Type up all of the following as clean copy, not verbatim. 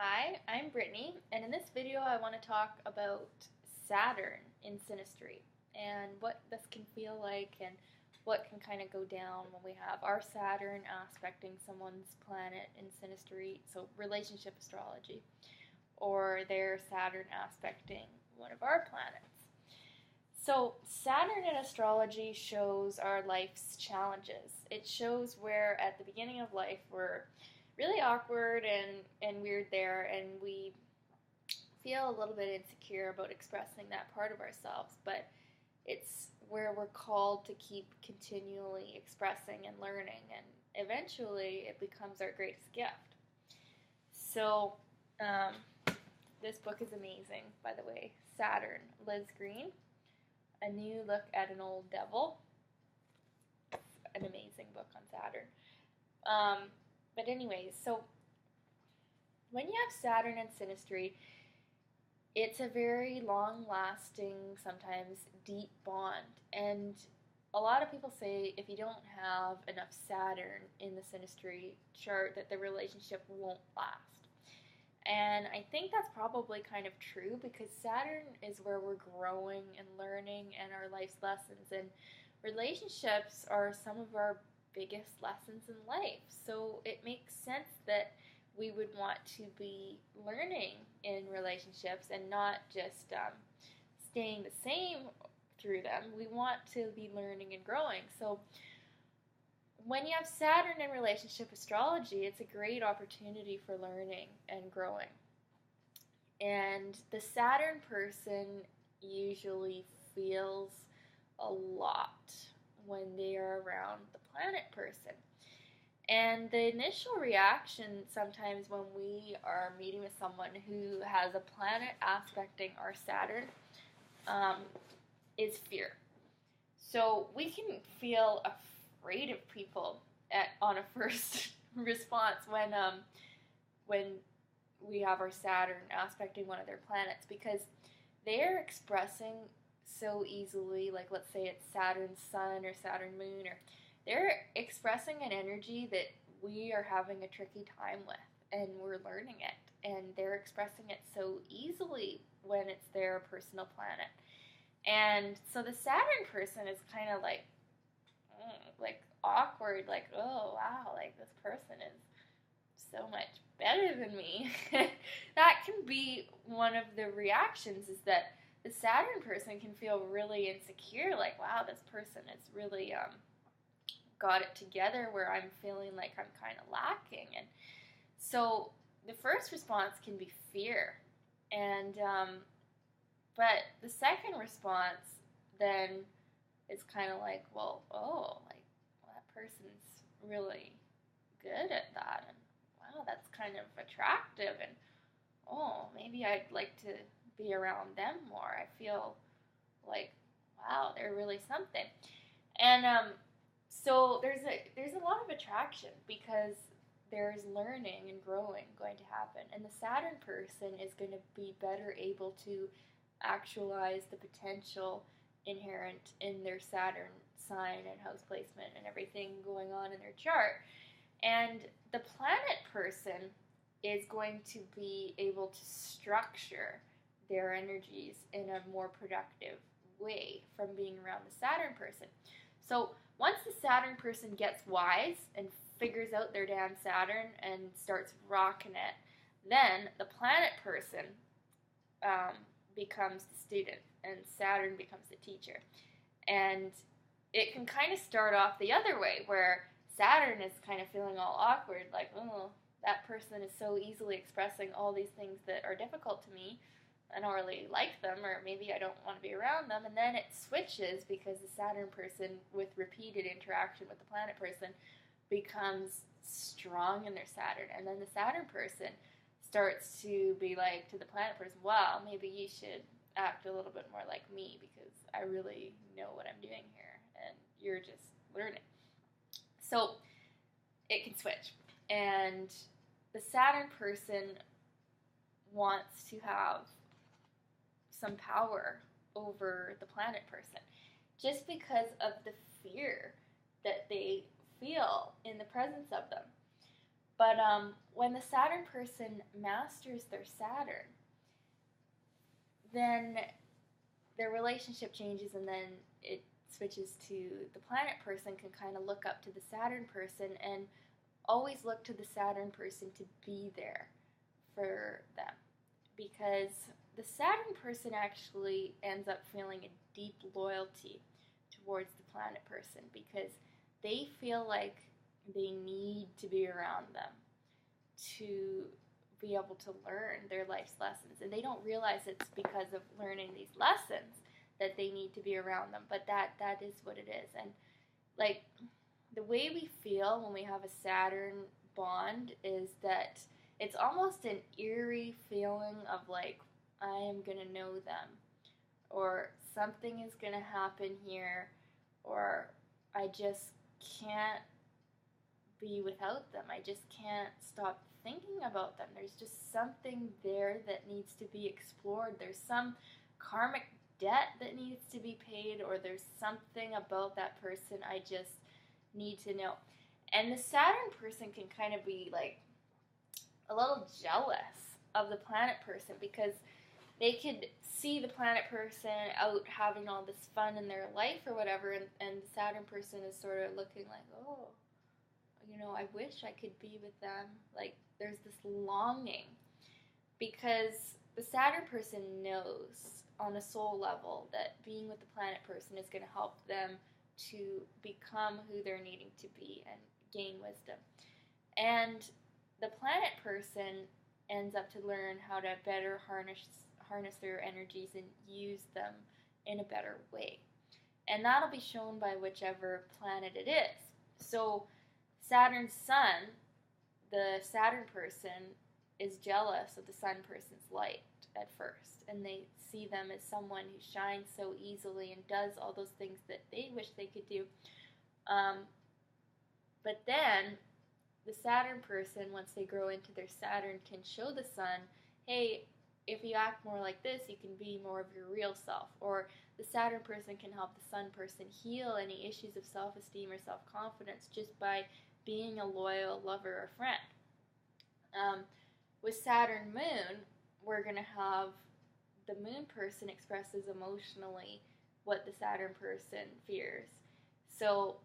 Hi, I'm Brittany, and in this video I want to talk about Saturn in Synastry and what this can feel like and what can kind of go down when we have our Saturn aspecting someone's planet in Synastry, so relationship astrology, or their Saturn aspecting one of our planets. So Saturn in astrology shows our life's challenges. It shows where at the beginning of life we're really awkward and weird there, and we feel a little bit insecure about expressing that part of ourselves, but it's where we're called to keep continually expressing and learning, and eventually it becomes our greatest gift. So this book is amazing, by the way. Saturn, Liz Green, A New Look at an Old Devil. An amazing book on Saturn. But anyways, so when you have Saturn and Synastry, it's a very long-lasting, sometimes deep bond. And a lot of people say if you don't have enough Saturn in the Synastry chart that the relationship won't last. And I think that's probably kind of true, because Saturn is where we're growing and learning and our life's lessons. And relationships are some of our biggest lessons in life. So it makes sense that we would want to be learning in relationships and not just staying the same through them. We want to be learning and growing. So when you have Saturn in relationship astrology, it's a great opportunity for learning and growing. And the Saturn person usually feels a lot when they are around the planet person. And the initial reaction sometimes when we are meeting with someone who has a planet aspecting our Saturn is fear. So we can feel afraid of people on a first response when we have our Saturn aspecting one of their planets, because they're expressing so easily, like let's say it's Saturn Sun or Saturn Moon, or they're expressing an energy that we are having a tricky time with, and we're learning it, and they're expressing it so easily when it's their personal planet. And so the Saturn person is kind of like awkward, like, oh wow, like this person is so much better than me. That can be one of the reactions, is that the Saturn person can feel really insecure, like, wow, this person has really got it together, where I'm feeling like I'm kind of lacking. And so the first response can be fear. And but the second response then is kind of like, well, that person's really good at that, and wow, that's kind of attractive, and oh, maybe I'd like to be around them more. I feel like, wow, they're really something. And so there's a lot of attraction, because there's learning and growing going to happen, and the Saturn person is going to be better able to actualize the potential inherent in their Saturn sign and house placement and everything going on in their chart. And the planet person is going to be able to structure their energies in a more productive way from being around the Saturn person. So once the Saturn person gets wise and figures out their damn Saturn and starts rocking it, then the planet person becomes the student, and Saturn becomes the teacher. And it can kind of start off the other way, where Saturn is kind of feeling all awkward, like, oh, that person is so easily expressing all these things that are difficult to me. I don't really like them, or maybe I don't want to be around them. And then it switches, because the Saturn person, with repeated interaction with the planet person, becomes strong in their Saturn. And then the Saturn person starts to be like to the planet person, wow, maybe you should act a little bit more like me, because I really know what I'm doing here, and you're just learning. So it can switch. And the Saturn person wants to have some power over the planet person, just because of the fear that they feel in the presence of them. But when the Saturn person masters their Saturn, then their relationship changes, and then it switches to the planet person can kind of look up to the Saturn person and always look to the Saturn person to be there for them. Because the Saturn person actually ends up feeling a deep loyalty towards the planet person because they feel like they need to be around them to be able to learn their life's lessons. And they don't realize it's because of learning these lessons that they need to be around them, but that is what it is. And like the way we feel when we have a Saturn bond is that it's almost an eerie feeling of like, I am going to know them, or something is going to happen here, or I just can't be without them. I just can't stop thinking about them. There's just something there that needs to be explored. There's some karmic debt that needs to be paid, or there's something about that person I just need to know. And the Saturn person can kind of be like a little jealous of the planet person because they could see the planet person out having all this fun in their life or whatever, and the Saturn person is sort of looking like, oh, you know, I wish I could be with them. Like, there's this longing because the Saturn person knows on a soul level that being with the planet person is going to help them to become who they're needing to be and gain wisdom. And the planet person ends up to learn how to better harness their energies and use them in a better way. And that'll be shown by whichever planet it is. So Saturn's sun, the Saturn person is jealous of the sun person's light at first, and they see them as someone who shines so easily and does all those things that they wish they could do. But then the Saturn person, once they grow into their Saturn, can show the sun, hey, if you act more like this, you can be more of your real self. Or the Saturn person can help the sun person heal any issues of self-esteem or self-confidence just by being a loyal lover or friend. With Saturn moon, we're going to have the moon person expresses emotionally what the Saturn person fears. So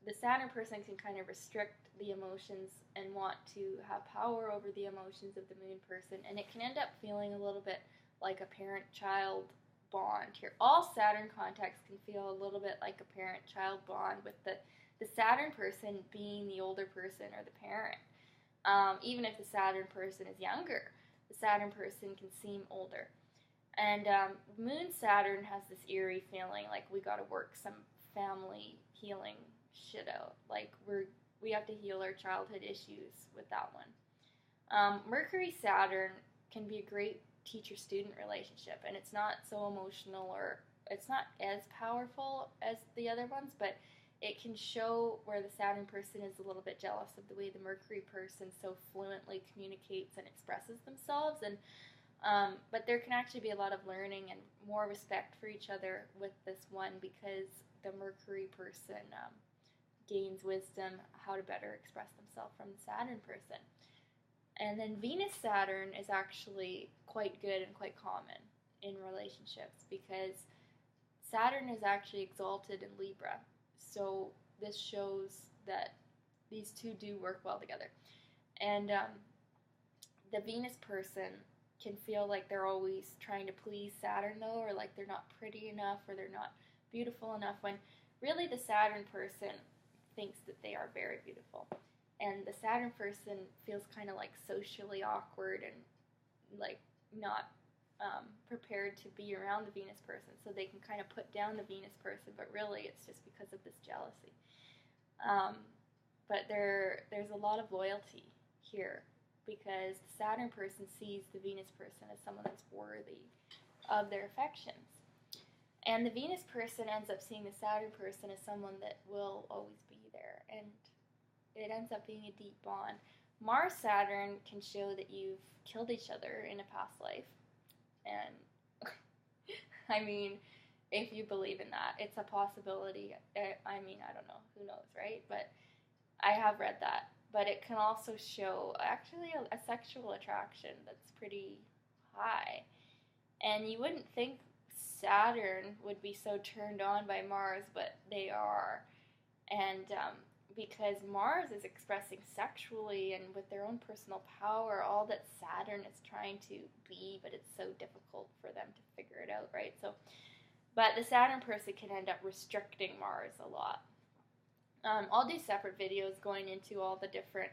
the Saturn person can kind of restrict the emotions and want to have power over the emotions of the moon person, and it can end up feeling a little bit like a parent-child bond here. All Saturn contacts can feel a little bit like a parent-child bond, with the Saturn person being the older person or the parent. Even if the Saturn person is younger, the Saturn person can seem older. And Moon Saturn has this eerie feeling like we got to work some family healing shit out. Like we have to heal our childhood issues with that one. Mercury Saturn can be a great teacher-student relationship, and it's not so emotional, or it's not as powerful as the other ones, but it can show where the Saturn person is a little bit jealous of the way the Mercury person so fluently communicates and expresses themselves. And but there can actually be a lot of learning and more respect for each other with this one, because the Mercury person gains wisdom how to better express themselves from the Saturn person. And then Venus Saturn is actually quite good and quite common in relationships, because Saturn is actually exalted in Libra. So this shows that these two do work well together. And the Venus person can feel like they're always trying to please Saturn, though, or like they're not pretty enough, or they're not beautiful enough, when really the Saturn person thinks that they are very beautiful. And the Saturn person feels kind of like socially awkward and like not prepared to be around the Venus person, so they can kind of put down the Venus person, but really it's just because of this jealousy. But there's a lot of loyalty here, because the Saturn person sees the Venus person as someone that's worthy of their affections. And the Venus person ends up seeing the Saturn person as someone that will always be there, and it ends up being a deep bond. Mars Saturn can show that you've killed each other in a past life. And I mean, if you believe in that, it's a possibility. I mean, I don't know, who knows, right? But I have read that. but it can also show actually a sexual attraction that's pretty high. And you wouldn't think Saturn would be so turned on by Mars, but they are. And because Mars is expressing sexually and with their own personal power all that Saturn is trying to be, but it's so difficult for them to figure it out, right? So, but the Saturn person can end up restricting Mars a lot. I'll do separate videos going into all the different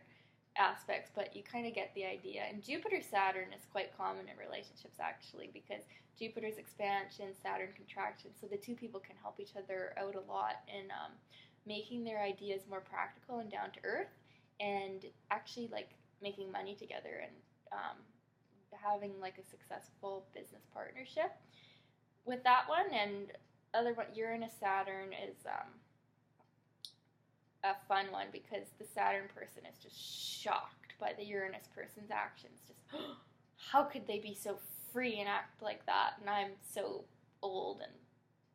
aspects, but you kind of get the idea. And Jupiter-Saturn is quite common in relationships, actually, because Jupiter's expansion, Saturn contraction, so the two people can help each other out a lot in making their ideas more practical and down to earth, and actually like making money together and having like a successful business partnership with that one. And other one, Uranus-Saturn is a fun one because the Saturn person is just shocked by the Uranus person's actions. Just, how could they be so free and act like that? And I'm so old and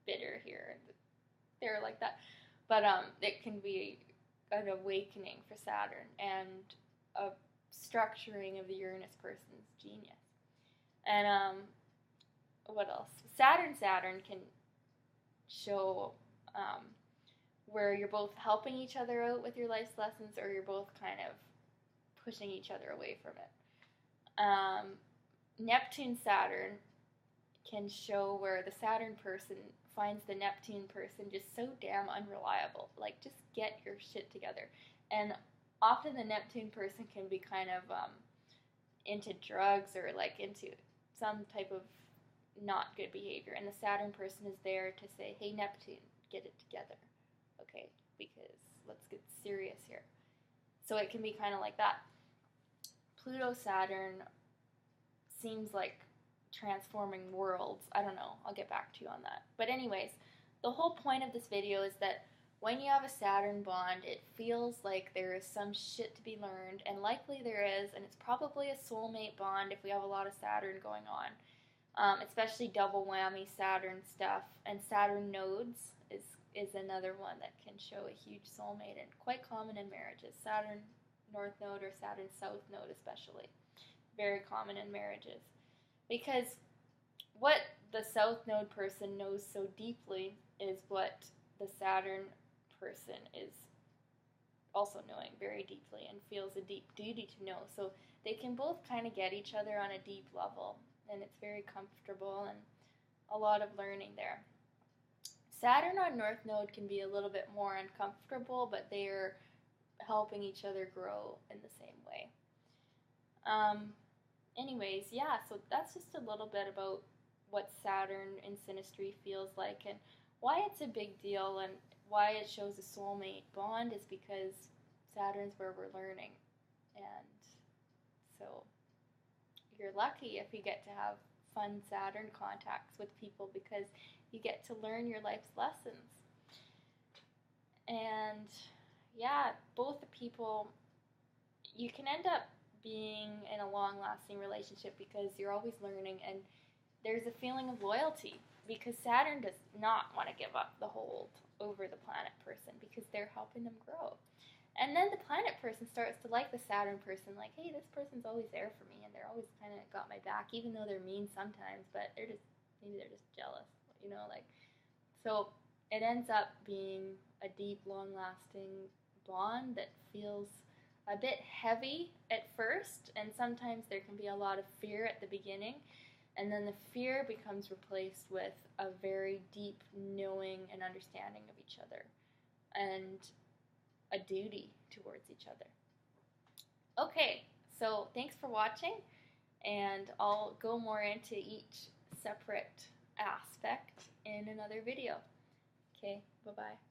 bitter here. And they're like that. But it can be an awakening for Saturn and a structuring of the Uranus person's genius. And what else? Saturn can show where you're both helping each other out with your life's lessons, or you're both kind of pushing each other away from it. Neptune-Saturn can show where the Saturn person finds the Neptune person just so damn unreliable. Like, just get your shit together. And often the Neptune person can be kind of into drugs or like into some type of not good behavior. And the Saturn person is there to say, hey, Neptune, get it together. Okay, because let's get serious here. So it can be kind of like that. Pluto-Saturn seems like transforming worlds. I don't know. I'll get back to you on that. But anyways, the whole point of this video is that when you have a Saturn bond, it feels like there is some shit to be learned, and likely there is, and it's probably a soulmate bond if we have a lot of Saturn going on, especially double whammy Saturn stuff. And Saturn nodes is another one that can show a huge soulmate, and quite common in marriages. Saturn North Node or Saturn South Node especially. Very common in marriages. Because what the South Node person knows so deeply is what the Saturn person is also knowing very deeply and feels a deep duty to know. So they can both kind of get each other on a deep level, and it's very comfortable and a lot of learning there. Saturn on North Node can be a little bit more uncomfortable, but they're helping each other grow in the same way. Anyways, yeah, so that's just a little bit about what Saturn in Synastry feels like and why it's a big deal, and why it shows a soulmate bond is because Saturn's where we're learning. And so you're lucky if you get to have fun Saturn contacts with people, because you get to learn your life's lessons. And yeah, both the people, you can end up being in a long-lasting relationship because you're always learning, and there's a feeling of loyalty because Saturn does not want to give up the hold over the planet person because they're helping them grow. And then the planet person starts to like the Saturn person, like, hey, this person's always there for me, and they're always kind of got my back, even though they're mean sometimes, but maybe they're just jealous, you know, like, so it ends up being a deep, long-lasting bond that feels a bit heavy at first, and sometimes there can be a lot of fear at the beginning, and then the fear becomes replaced with a very deep knowing and understanding of each other, and a duty towards each other. Okay, so thanks for watching, and I'll go more into each separate aspect in another video. Okay, bye-bye.